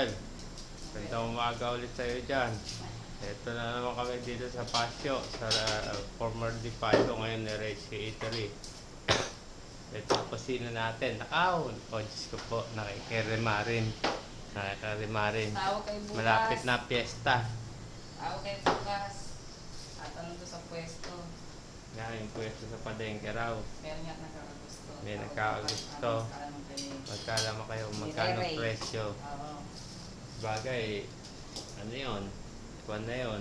Joel. Gandang umaga ulit sa'yo dyan. Ito na naman kami dito sa Pasyo, sa former Dipayo, ngayon na Rescue Eatery. Ito ang kusina natin. Nakaw! O Diyos ko po, nakikirimarin. Tawag kayo bukas. Malapit na piyesta. Tawag kayo bukas. At ano to sa pwesto? Yan, yung pwesto sa Padengke raw. Meron nga nakakagusto. May nagkakagusto. Magkalaman kayo magkano presyo. Oo. Bagay, ano yun? Kuwan na yun.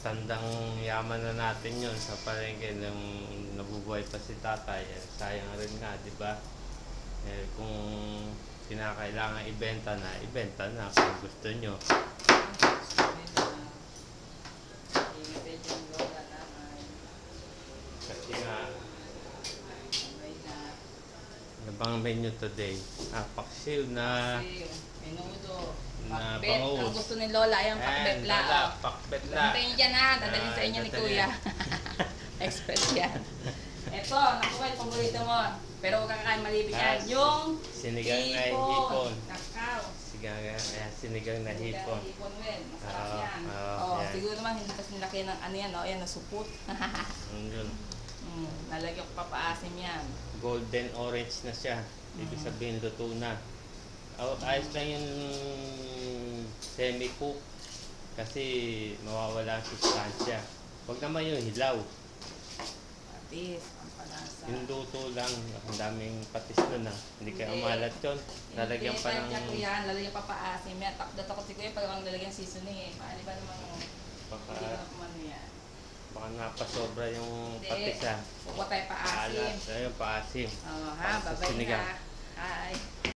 Tandang yaman na natin yun sa palengke nung nabubuhay pa si tatay. Sayang rin nga, di ba? Kung kinakailangan ibenta na kung gusto nyo. Kasi nga, ano bang menu today? Paksiw na menudo. na Pakbet. bangus. Ang gusto ni Lola, yung pakbet la. Pakbet la. Hintayin dyan ha. Dadalhin sa inyo ni Kuya. Express yan. Ito, nakuha yung paborito mo. Pero huwag kang kakain malibig yan. Yung sinigang na hipon. Kakao. Sinigang na hipon. Hipon, Wen. Masarap yan. Yan. Siguro naman hindi kasi nilaki ng ano yan. Ayan, nasupot. Yun. Nalagyan ko papaasim yan. Golden orange na siya. Ibig sabihin luto na. Ayos lang yung semi-cook kasi mawawala ang sustansya. Huwag naman yung hilaw. Patis, ang palasa. Yung luto lang, ang daming patis nun na. Hindi kaya umalat yun. Lalagyan pa ng... Yan, lalagyan pa paasim yan. Datakot si Kuya pag ang lalagyan seasoning eh. Paano ba naman yung... Baka, hindi na kumano yan. baka napasobra yung patis Huwag tayo paasim. Alat. Ayun, paasim. Bye-bye sinigang. na. Hi.